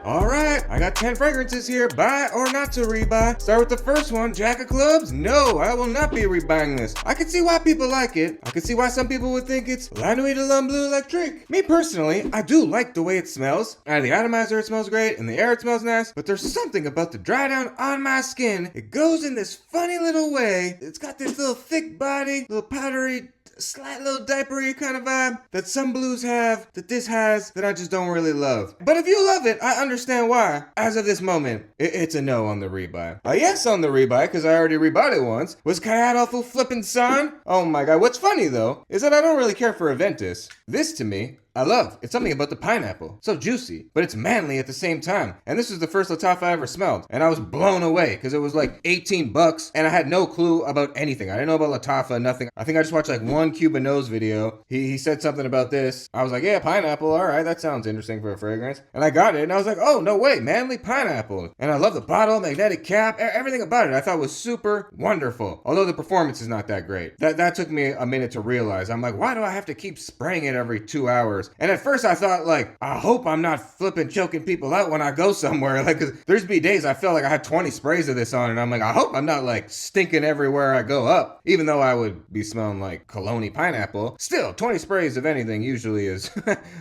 Alright, I got 10 fragrances here, buy or not to rebuy. Start with the first one, Jack of Clubs. No, I will not be rebuying this. I can see why people like it. I can see why some people would think it's La Nuit de l'Homme Bleu Electrique. Me personally, I do like the way it smells. Out of the atomizer it smells great, in the air it smells nice, but there's something about the dry down on my skin. It goes in this funny little way. It's got this little thick body, little powdery, slight little diapery kind of vibe that some blues have, that this has, that I just don't really love. But if you love it, I understand why. As of this moment, it's a no on the rebuy. A yes on the rebuy, because I already rebought it once, was Kayadolfo flippin' son. Oh my god, what's funny though, is that I don't really care for Aventus. This to me, I love. It's something about the pineapple. So juicy, but it's manly at the same time. And this was the first Lattafa I ever smelled. And I was blown away because it was like 18 bucks and I had no clue about anything. I didn't know about Lattafa, nothing. I think I just watched like one Cuban Nose video. He said something about this. I was like, yeah, pineapple. All right, that sounds interesting for a fragrance. And I got it and I was like, oh, no way, manly pineapple. And I love the bottle, magnetic cap, everything about it I thought was super wonderful. Although the performance is not that great. That took me a minute to realize. I'm like, why do I have to keep spraying it every 2 hours? And at first I thought like, I hope I'm not flipping choking people out when I go somewhere. Like, cause there's be days I felt like I had 20 sprays of this on and I'm like, I hope I'm not like stinking everywhere I go up. Even though I would be smelling like cologne pineapple, still 20 sprays of anything usually is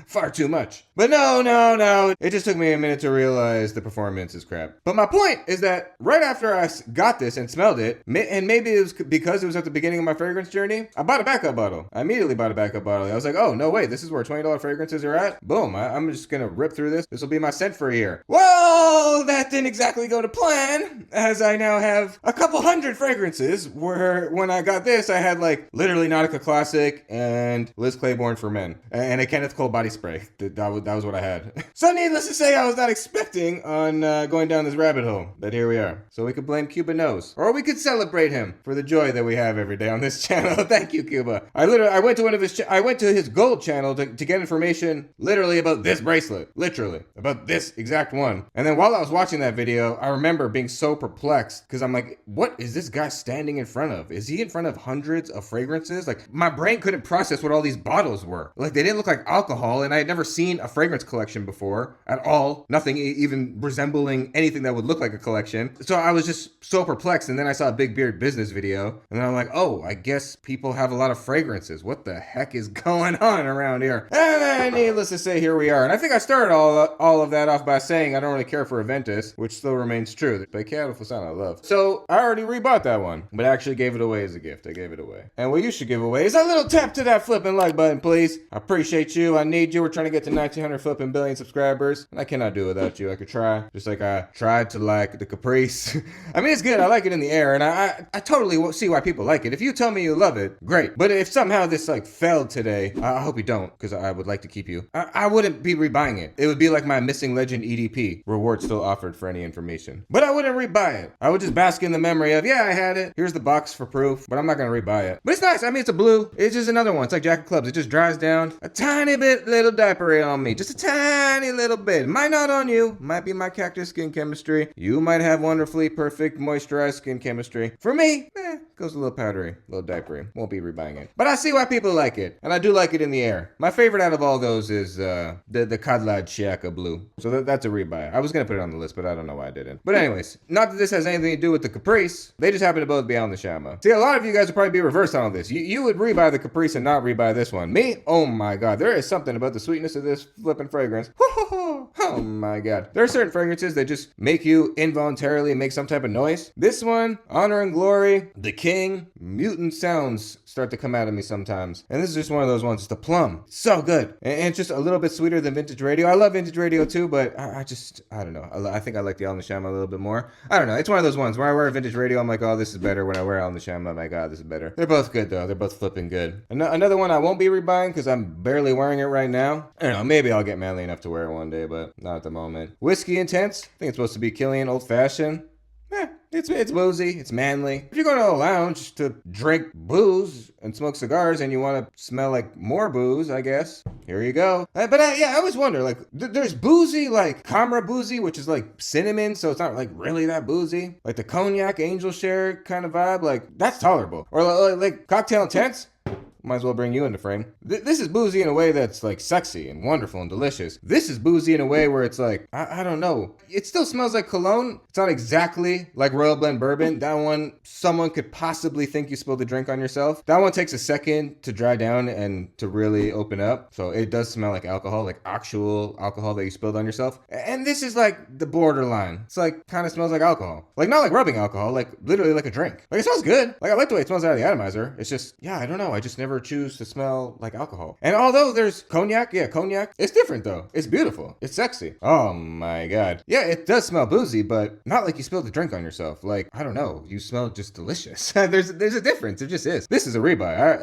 far too much. But no. It just took me a minute to realize the performance is crap. But my point is that right after I got this and smelled it, and maybe it was because it was at the beginning of my fragrance journey, I bought a backup bottle. I immediately bought a backup bottle. I was like, oh, no, wait, this is where $20 fragrances are at? Boom, I'm just gonna rip through this. This will be my scent for a year. Well, that didn't exactly go to plan, as I now have a couple hundred fragrances, where when I got this, I had like literally Nautica Classic and Liz Claiborne for Men, and a Kenneth Cole body spray. That was what I had. So needless to say, I was not expecting on going down this rabbit hole, but here we are. So we could blame Cuba Nose, or we could celebrate him for the joy that we have every day on this channel. Thank you, Cuba. I went to his gold channel to get information literally about this bracelet, literally about this exact one. And then while I was watching that video, I remember being so perplexed because I'm like, what is this guy standing in front of? Is he in front of hundreds of fragrances? Like, my brain couldn't process what all these bottles were. Like, they didn't look like alcohol, and I had never seen a fragrance collection before at all. Nothing even resembling anything that would look like a collection. So I was just so perplexed, and then I saw a Big Beard Business video, and then I'm like, oh, I guess people have a lot of fragrances. What the heck is going on around here? And then, needless to say, here we are. And I think I started all of that off by saying I don't really care for Aventus, which still remains true. But Kayadolfo Fasana I love. So I already rebought that one, but I actually gave it away as a gift. I gave it away. And what you should give away is a little tap to that flipping like button, please. I appreciate you. I need you. We're trying to get to 1900 flipping billion subscribers, and I cannot do it without you. I could try, just like I tried to like the Caprice. I mean, it's good. I like it in the air, and I totally see why people like it. If you tell me you love it, great. But if somehow this like failed today, I hope you don't, because I would like to keep you. I wouldn't be rebuying it. It would be like my Missing Legend EDP, reward still offered for any information. But I wouldn't rebuy it. I would just bask in the memory of, yeah, I had it. Here's the box for proof, but I'm not gonna rebuy it. But it's nice. I mean, it's a blue. It's just another one. It's like Jack of Clubs. It just dries down a tiny bit, little diapery on me. Just a tiny little bit. Might not on you. Might be my cactus skin chemistry. You might have wonderfully perfect moisturized skin chemistry. For me, goes a little powdery, a little diapery. Won't be rebuying it. But I see why people like it, and I do like it in the air. My favorite out of all those is the Kadlad Chiaka Blue. So that's a rebuy. I was gonna put it on the list, but I don't know why I didn't. But anyways, not that this has anything to do with the Caprice. They just happen to both be on the Shama. See, a lot of you guys would probably be reversed on this. You would rebuy the Caprice and not rebuy this one. Me? Oh my god. There is something about the sweetness of this flipping fragrance. Oh my god. There are certain fragrances that just make you involuntarily make some type of noise. This one, Honor and Glory, The King, mutant sounds start to come out of me sometimes. And this is just one of those ones. It's the plum. It's so good. And it's just a little bit sweeter than Vintage Radio. I love Vintage Radio too, but I don't know. I think I like the Al Nashama a little bit more. I don't know. It's one of those ones where I wear Vintage Radio, I'm like, oh, this is better. When I wear Al Nashama, I'm like, oh, this is better. They're both good though. They're both flipping good. Another one I won't be rebuying because I'm barely wearing it right now. I don't know. Maybe I'll get manly enough to wear it one day, but not at the moment. Whiskey Intense. I think it's supposed to be Killian Old Fashioned. It's boozy, it's manly. If you're going to a lounge to drink booze and smoke cigars and you want to smell like more booze, I guess, here you go. But I always wonder, like, there's boozy, like Camera boozy, which is like cinnamon, so it's not like really that boozy. Like the cognac angel share kind of vibe, like that's tolerable. Or like Cocktail Intense. might as well bring you into frame. This is boozy in a way that's like sexy and wonderful and delicious. This is boozy in a way where it's like, I don't know. It still smells like cologne. It's not exactly like Royal Blend Bourbon. That one, someone could possibly think you spilled a drink on yourself. That one takes a second to dry down and to really open up. So it does smell like alcohol, like actual alcohol that you spilled on yourself. And this is like the borderline. It's like kind of smells like alcohol. Like not like rubbing alcohol, like literally like a drink. Like it smells good. Like I like the way it smells out of the atomizer. It's just, yeah, I don't know. I just never choose to smell like alcohol. And although there's cognac, it's different though. It's beautiful. It's sexy. Oh my God. Yeah, it does smell boozy, but not like you spilled a drink on yourself. Like, I don't know. You smell just delicious. there's a difference. It just is. This is a rebuy.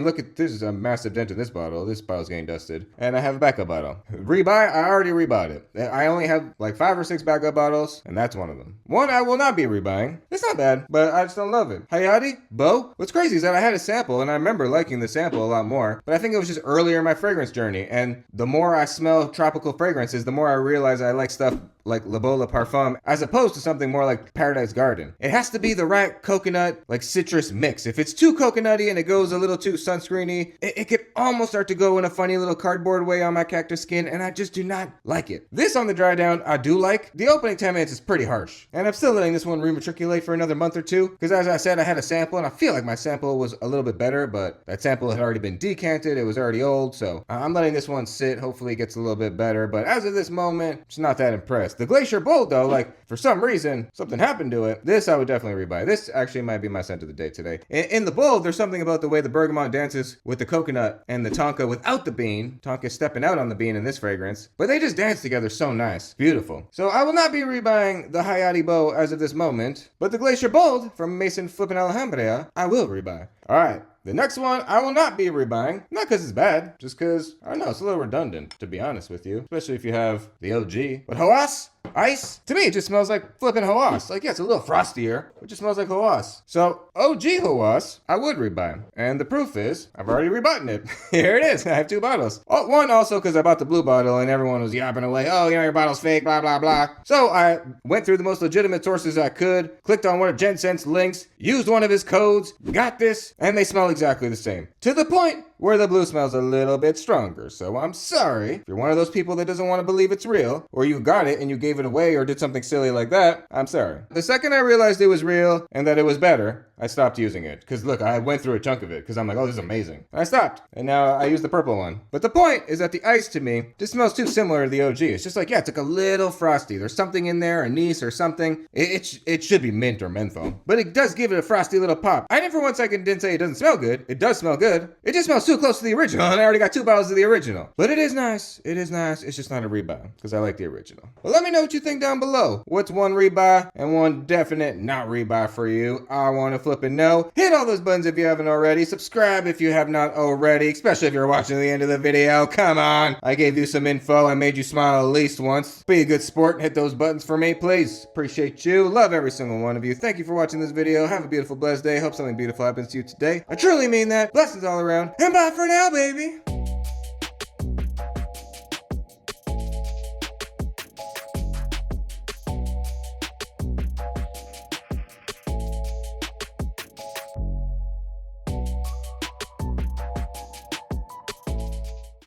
Look at, this is a massive dent in this bottle. This bottle's getting dusted. And I have a backup bottle. Rebuy, I already rebought it. I only have like 5 or 6 backup bottles, and that's one of them. One I will not be rebuying. It's not bad, but I just don't love it. Hayati, Bo. What's crazy is that I had a sample, and I remember liking the sample a lot more, but I think it was just earlier in my fragrance journey, and the more I smell tropical fragrances, the more I realize I like stuff like La Bola Parfum, as opposed to something more like Paradise Garden. It has to be the right coconut, like citrus mix. If it's too coconutty and it goes a little too sunscreeny, it could almost start to go in a funny little cardboard way on my cactus skin, and I just do not like it. This on the dry down, I do like. The opening 10 minutes is pretty harsh, and I'm still letting this one rematriculate for another month or two, because as I said, I had a sample, and I feel like my sample was a little bit better, but that sample had already been decanted, it was already old, so I'm letting this one sit. Hopefully it gets a little bit better, but as of this moment, just not that impressed. The Glacier Bold though, like for some reason, something happened to it. This I would definitely rebuy. This actually might be my scent of the day today. In the Bold, there's something about the way the bergamot dances with the coconut and the tonka without the bean. Tonka stepping out on the bean in this fragrance, but they just dance together so nice. Beautiful. So I will not be rebuying the Hayati Bow as of this moment, but the Glacier Bold from Mason Flippin' Alhambra, I will rebuy. All right. The next one, I will not be rebuying. Not because it's bad, just because, I don't know, it's a little redundant, to be honest with you. Especially if you have the OG. But Hawas, Ice, to me, it just smells like flipping Hawas. Like, yeah, it's a little frostier. It just smells like Hawas. So, OG Hawas, I would rebuy. And the proof is, I've already rebutted it. Here it is. I have 2 bottles. Oh, one also because I bought the blue bottle and everyone was yapping away. Oh, you know, your bottle's fake, blah, blah, blah. So, I went through the most legitimate sources I could, clicked on one of Jensen's links, used one of his codes, got this, and they smell exactly the same. To the point where the blue smells a little bit stronger. So I'm sorry if you're one of those people that doesn't want to believe it's real, or you got it and you gave it away or did something silly like that. I'm sorry. The second I realized it was real and that it was better, I stopped using it. Because look, I went through a chunk of it because I'm like, oh, this is amazing. And I stopped. And now I use the purple one. But the point is that the ice to me just smells too similar to the OG. It's just like, yeah, it's like a little frosty. There's something in there, anise or something. It should be mint or menthol. But it does give it a frosty little pop. I never one second didn't say it doesn't smell good. It does smell good. It just smells too close to the original. And I already got 2 bottles of the original. But it is nice. It is nice. It's just not a rebuy because I like the original. Well, let me know what you think down below. What's one rebuy and one definite not rebuy for you? I want to flip and know. Hit all those buttons if you haven't already. Subscribe if you have not already, especially if you're watching the end of the video. Come on. I gave you some info. I made you smile at least once. Be a good sport and hit those buttons for me, please. Appreciate you. Love every single one of you. Thank you for watching this video. Have a beautiful, blessed day. Hope something beautiful happens to you today. I truly mean that. Blessings all around. And bye for now, baby.